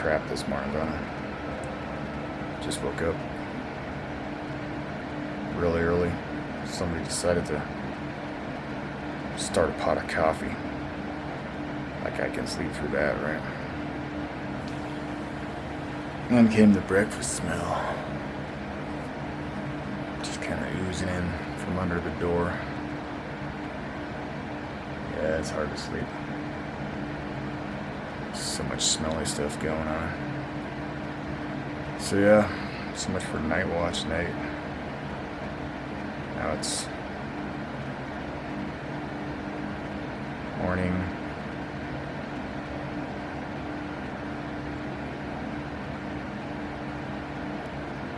crap this morning, don't I? Just woke up really early. Somebody decided to start a pot of coffee. Like I can sleep through that, right? And came the breakfast smell. Just kind of oozing in from under the door. Yeah, it's hard to sleep. So much smelly stuff going on. So yeah, so much for night watch night. Now it's morning.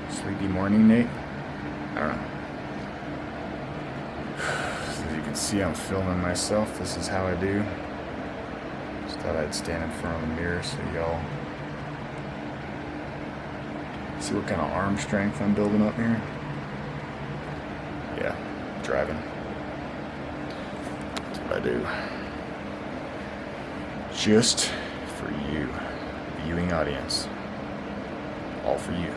Sleepy morning, Nate? I don't know. As you can see, I'm filming myself. This is how I do. Just thought I'd stand in front of the mirror so y'all see what kind of arm strength I'm building up here. Yeah, driving. That's what I do. Just for you, viewing audience. All for you.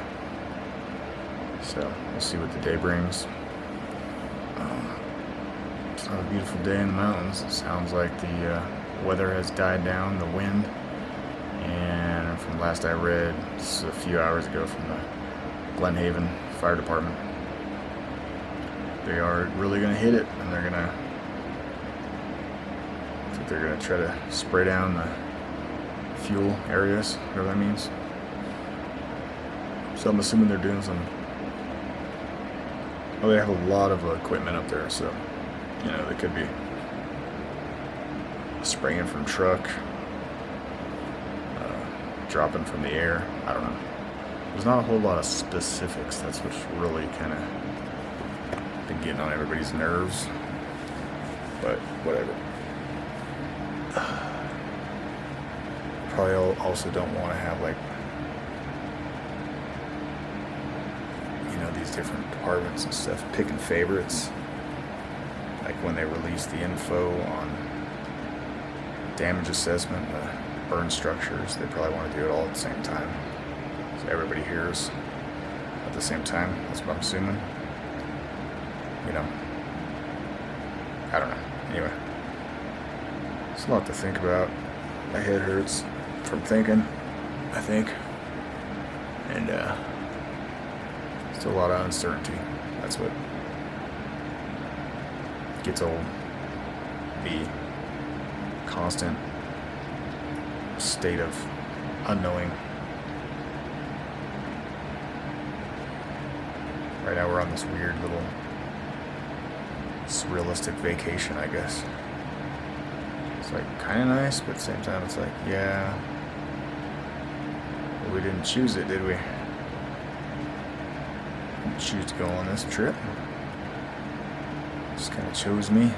So, we'll see what the day brings. It's not a beautiful day in the mountains. It sounds like the weather has died down, the wind. And from last I read, this is a few hours ago from the Glen Haven Fire Department, they are really going to hit it, and they're going to try to spray down the fuel areas, whatever that means. So I'm assuming they're doing some. Well, they have a lot of equipment up there, so they could be spraying from truck, dropping from the air. I don't know. There's not a whole lot of specifics. That's what's really kind of been getting on everybody's nerves. But whatever. Probably also don't want to have these different departments and stuff picking favorites. Like when they release the info on damage assessment, burn structures, they probably want to do it all at the same time. So everybody hears at the same time. That's what I'm assuming. I don't know. Anyway. It's a lot to think about. My head hurts from thinking, I think. And still a lot of uncertainty. That's what gets old. The constant state of unknowing. Right now we're on this weird little surrealistic vacation, I guess. It's kind of nice, but at the same time it's yeah, well, we didn't choose it, did we? Didn't choose to go on this trip. Just kind of chose me.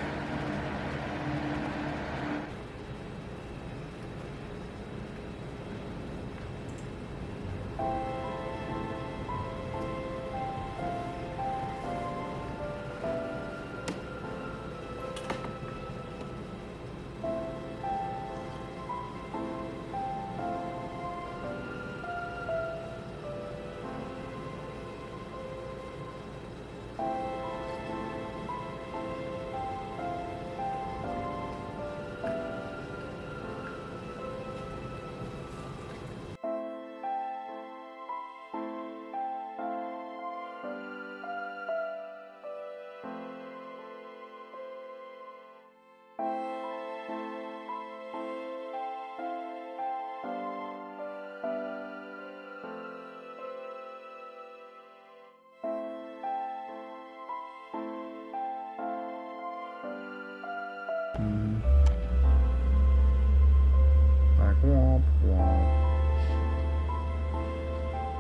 Womp womp.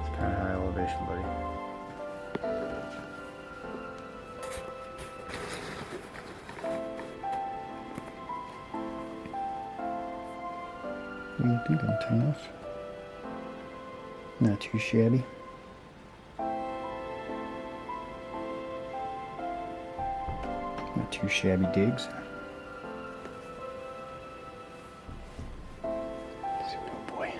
It's kind of high elevation, buddy. What do you think, Thomas? Not too shabby. Not too shabby digs. Oh boy.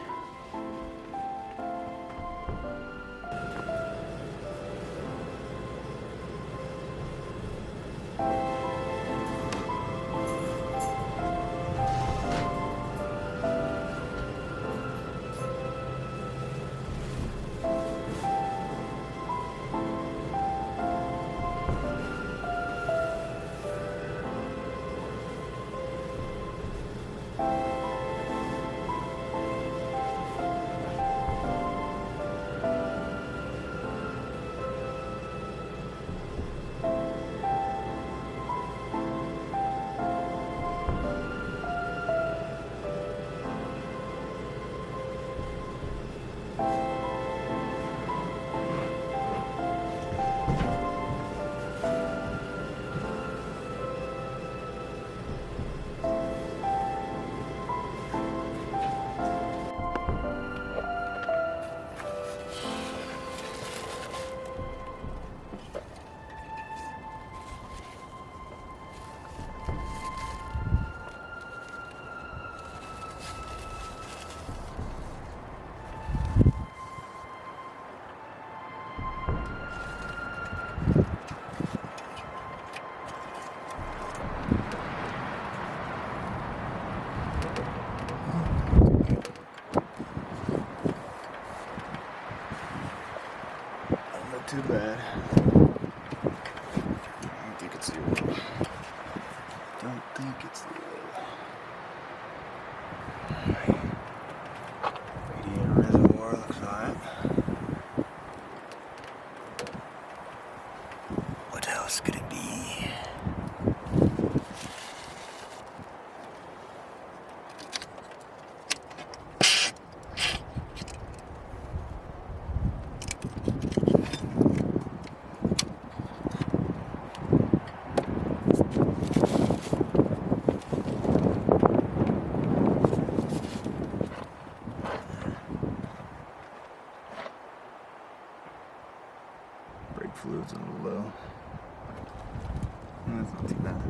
That's not too bad.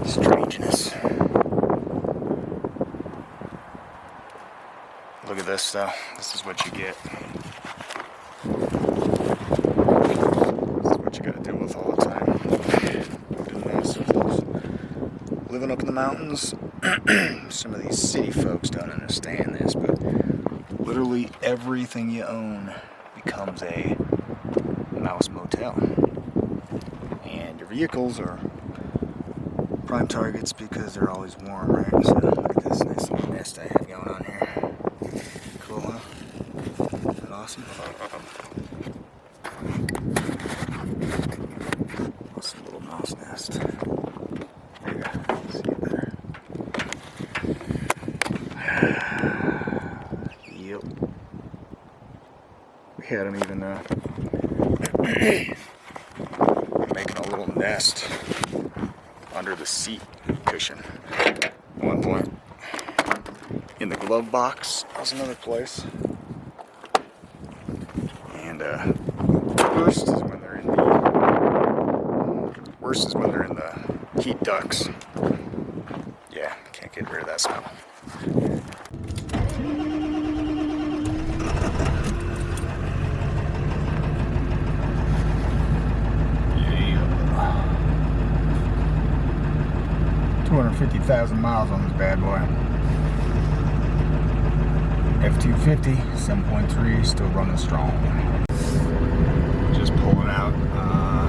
Strangeness. Look at this though. This is what you get. This is what you gotta deal with all the time. Living up in the mountains. Some of these city folks don't understand this, but literally everything you own becomes a mouse motel. And your vehicles are prime targets because they're always warm, right? So look at this nice little nest I have going on here. Cool, huh? Isn't that awesome? Awesome little mouse nest. There you go. See it better. Yep. We had them even making a little nest under the seat cushion at one point. In the glove box, that was another place. And worst is when they're in the heat ducts. Yeah, can't get rid of that smell. Yeah. 250,000 miles on this bad boy. F-250, 7.3, still running strong. Just pulling out.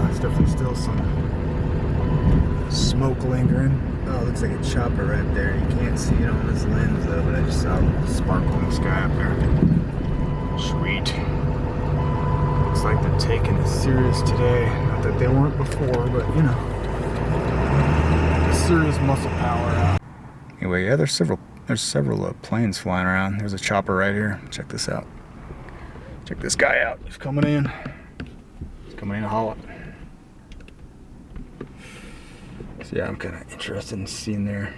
There's definitely still some smoke lingering. Oh, it looks like a chopper right there. You can't see it on this lens though, but I just saw a little sparkle in the sky up there. Sweet. Looks like they're taking it serious today. Not that they weren't before, but you know, serious muscle power out. Anyway, yeah, there's several planes flying around. There's a chopper right here. Check this out. Check this guy out. He's coming in. He's coming in to haul it. So yeah, I'm kind of interested in seeing their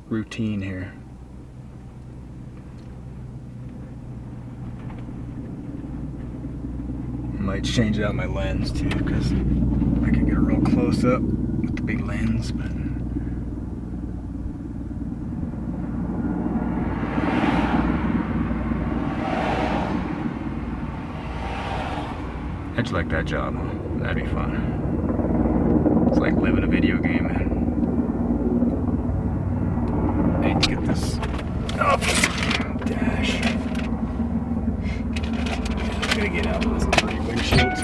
routine here. I might change out my lens too, because I can get a real close up with the big lens, but how'd you like that job? That'd be fun. It's like living a video game, man. I need to get this up. Dash. Gotta get out of this dirty windshield.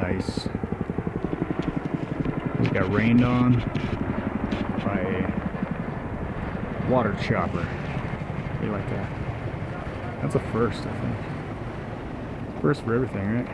ice. Just got rained on by a water chopper. You like that? That's a first, I think. First for everything, right?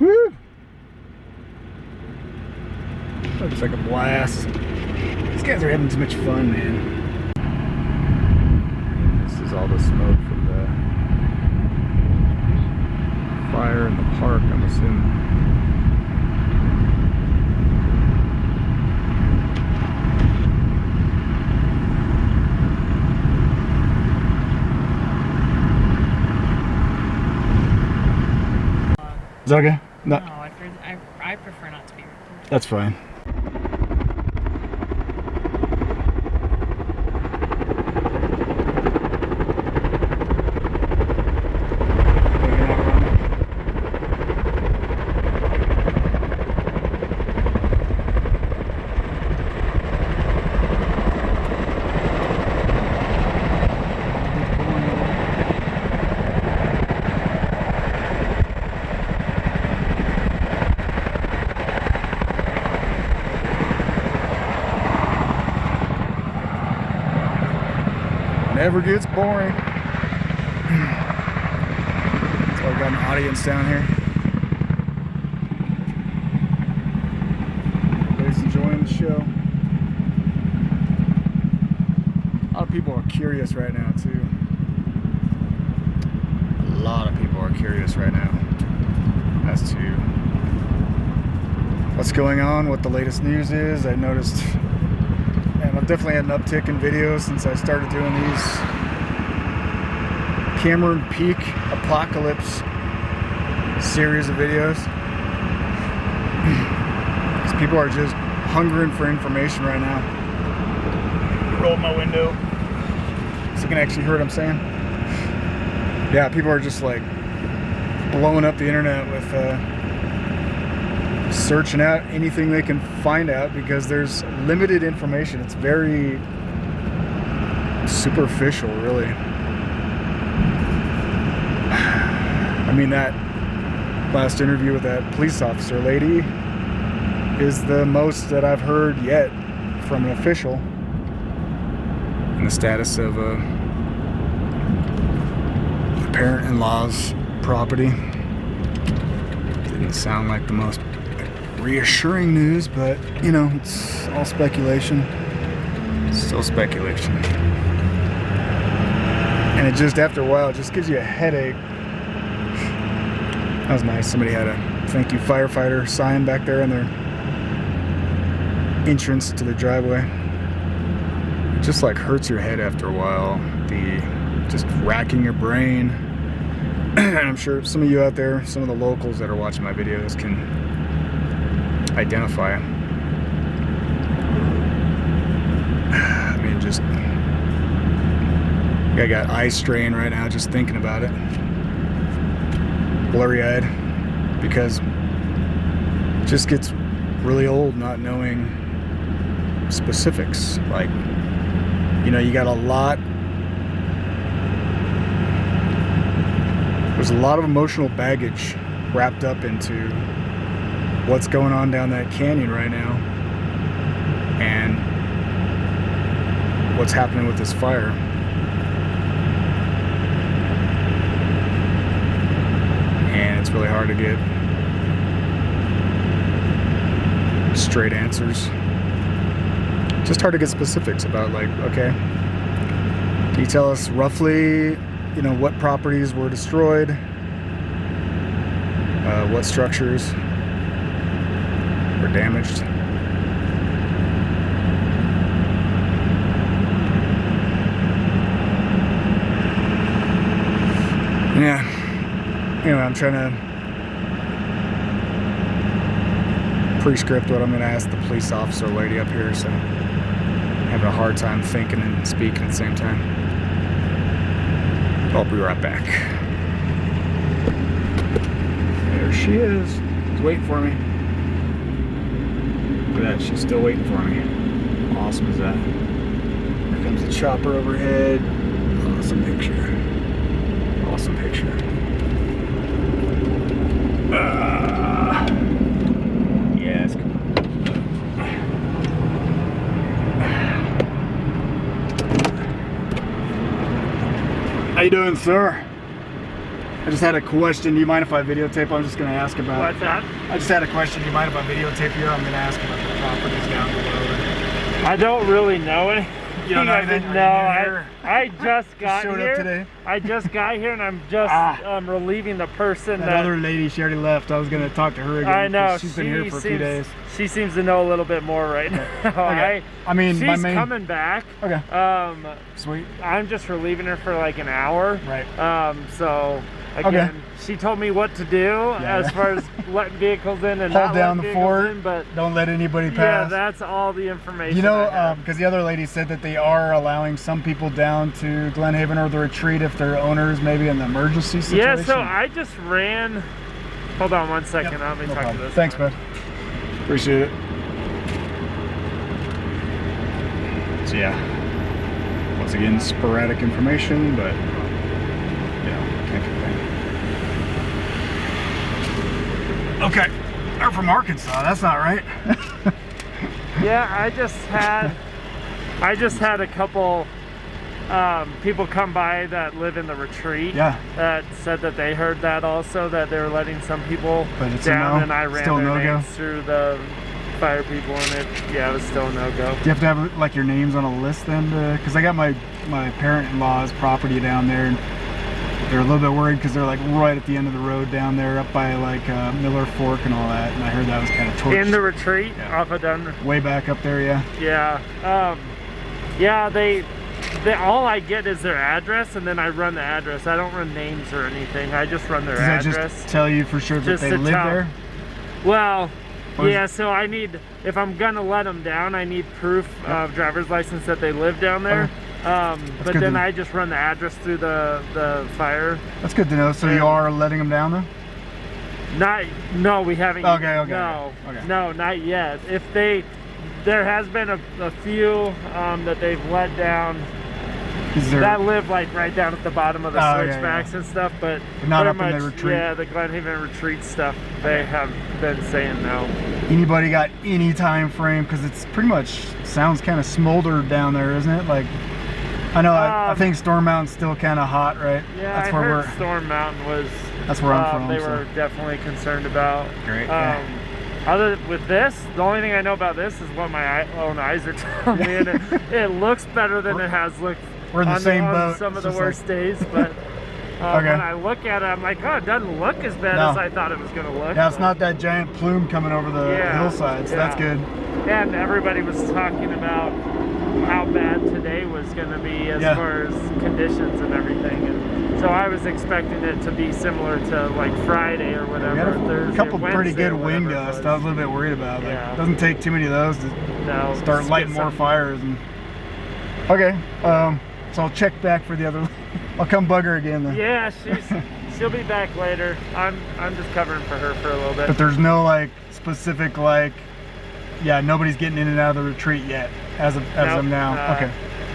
Woo! Looks like a blast. These guys are having too much fun, man. This is all the smoke from the fire in the park, I'm assuming. Is that okay? No, I prefer not to be recorded. That's fine. Never gets boring. So I've got an audience down here. Everybody's enjoying the show. A lot of people are curious right now too. A lot of people are curious right now as to what's going on, what the latest news is. I noticed I've definitely had an uptick in videos since I started doing these Cameron Peak Apocalypse series of videos. Because people are just hungering for information right now. Roll my window so you can actually hear what I'm saying. Yeah, people are just like blowing up the internet with searching out anything they can find out because there's limited information. It's very superficial, really. I mean, that last interview with that police officer lady is the most that I've heard yet from an official. And the status of a parent-in-law's property didn't sound like the most reassuring news, but you know, it's all speculation. Still speculation. And it just, after a while, it just gives you a headache. That was nice. Somebody had a thank you firefighter sign back there in their entrance to their driveway. It just like hurts your head after a while. Just racking your brain. And I'm sure some of you out there, some of the locals that are watching my videos can identify. I mean, just, I got eye strain right now just thinking about it. Blurry-eyed, because it just gets really old not knowing specifics. Like, you know, you got a lot, there's a lot of emotional baggage wrapped up into what's going on down that canyon right now and what's happening with this fire. And it's really hard to get straight answers. Just hard to get specifics about, like, okay, can you tell us roughly, you know, what properties were destroyed, what structures were damaged. Yeah. Anyway, I'm trying to pre-script what I'm going to ask the police officer lady up here, so I'm having a hard time thinking and speaking at the same time. I'll be right back. There she is. She's waiting for me. Look at that, she's still waiting for me. How awesome is that? Here comes the chopper overhead. Awesome picture. Awesome picture. Yes. How you doing, sir? I just had a question. Do you mind if I videotape? I'm just going to ask about. What's that? I just had a question. Do you mind if I videotape you? I'm going to ask about the properties down below. I don't really know it. You don't know anything? I just got showed here. up today? I just got here, and I'm just relieving the person That other lady, she already left. I was going to talk to her again. I know. She's been here for a few days. She seems to know a little bit more right now. Okay. I mean, she's coming back. Okay. Sweet. I'm just relieving her for like an hour. Right. So again, she told me what to do as far as letting vehicles in and hold not down letting the fort, in, but don't let anybody pass. Yeah, that's all the information. You know, because the other lady said that they are allowing some people down to Glen Haven or the retreat if their owners maybe in the emergency situation. Yeah, so I just ran. Hold on one second. Let me talk to this. Thanks, bud. Appreciate it. So yeah, once again, sporadic information, but you know, can't complain. Okay, they're from Arkansas. That's not right. Yeah, I just had a couple people come by that live in the retreat. Yeah. That said that they heard that also, that they were letting some people But down, no? and I ran Still their no-go? names through the fire people, and it was still no go. Do you have to have like your names on a list then? Because I got my parent-in-law's property down there, and they're a little bit worried because they're like right at the end of the road down there, up by like Miller Fork and all that. And I heard that was kind of torched. In the retreat, off of Denver. Way back up there, yeah. Yeah. Yeah. They all I get is their address, and then I run the address. I don't run names or anything. I just run their address. Does that just tell you for sure that Just they to live tell. there? Well, yeah, so I need, if I'm gonna let them down, I need proof of driver's license that they live down there. But then I just run the address through the fire. That's good to know. So you are letting them down though? No, we haven't. Okay. No, not yet. There has been a few that they've let down that live like right down at the bottom of the switchbacks and stuff, but not up much, in the retreat. Yeah, the Glen Haven retreat stuff, they have been saying no. Anybody got any time frame? Because it's pretty much sounds kind of smoldered down there, isn't it? Like, I know I think Storm Mountain's still kind of hot, right? Yeah, that's I where heard Storm Mountain was. That's where I'm from. They were definitely concerned about. Great. with this, the only thing I know about this is what my own eyes are telling me, and it looks better than it has looked. We're in the same on boat. some of It's the worst like... days, but Okay. when I look at it, I'm like, oh, it doesn't look as bad as I thought it was going to look. Yeah, it's not that giant plume coming over the hillside, so that's good. And everybody was talking about how bad today was going to be as far as conditions and everything. And so I was expecting it to be similar to like Friday or whatever. We had Thursday, a couple Wednesday, pretty good or wind whatever it gusts. I was a little bit worried about. Like, Yeah. it doesn't take too many of those to start lighting more something. fires. And okay, so I'll check back for the other. I'll come bug her again then. Yeah, she'll be back later. I'm just covering for her for a little bit. But there's no like specific like, yeah, nobody's getting in and out of the retreat yet as of now. Okay,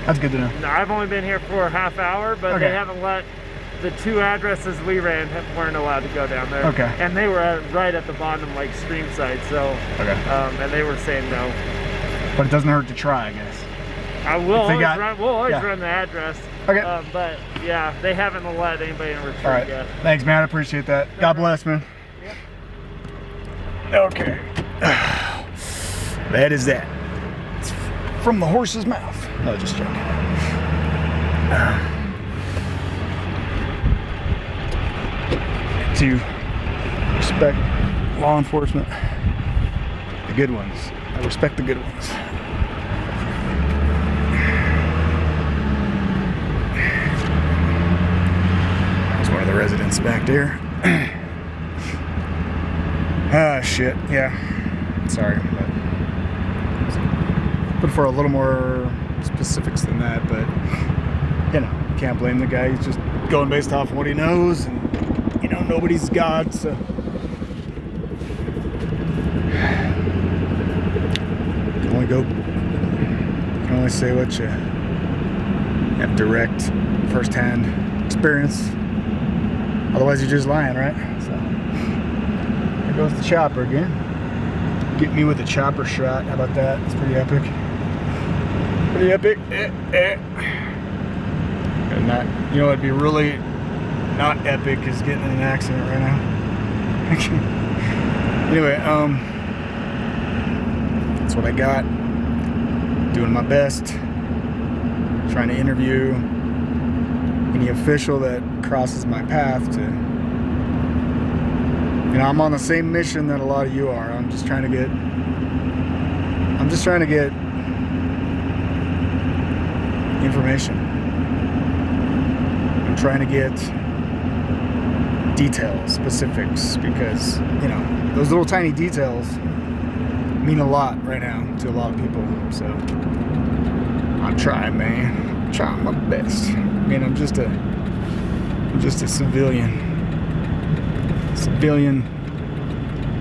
that's good to know. No, I've only been here for a half hour, but they haven't let the 2 addresses we ran weren't allowed to go down there. Okay. And they were right at the bottom, like stream side. So and they were saying no. But it doesn't hurt to try, I guess. We'll always run the address. Okay. But yeah, they haven't let anybody in retreat All right. yet. Thanks, man. I appreciate that. God bless, man. Yep. Okay. That is that. It's from the horse's mouth. No, just joking. To respect law enforcement. The good ones. I respect the good ones. There's one of the residents back there. Ah, shit. Yeah. Sorry. But for a little more specifics than that, but you know, can't blame the guy. He's just going based off what he knows, and you know, nobody's God, so can only say what you have direct, first-hand experience. Otherwise, you're just lying, right? So there goes the chopper again. Get me with a chopper shot. How about that? It's pretty epic. Pretty epic. And that, you know, it'd be really not epic is getting in an accident right now. Anyway, that's what I got. Doing my best. Trying to interview any official that crosses my path to. You know, I'm on the same mission that a lot of you are. I'm just trying to get information. I'm trying to get details, specifics, because, you know, those little tiny details mean a lot right now to a lot of people. So I'm trying, man. I'm trying my best. I mean, I'm just a civilian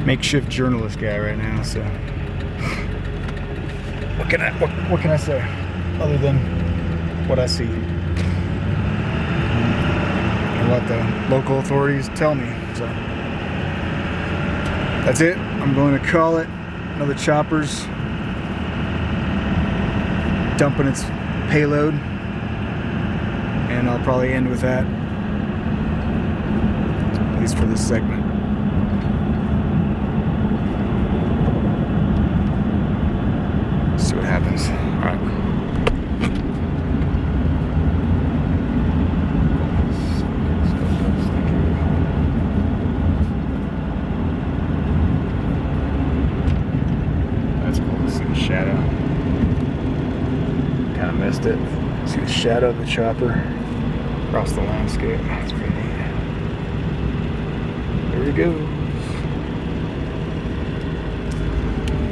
makeshift journalist guy right now. So what can I say other than what I see and what the local authorities tell me? So that's it. I'm going to call it. Another chopper's dumping its payload, and I'll probably end with that, at least for this segment. See what happens. All right. That's cool to see the shadow. Kind of missed it. See the shadow of the chopper across the landscape. That's pretty neat. There he goes.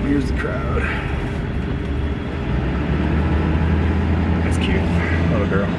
Here's the crowd. That's cute. Little girl.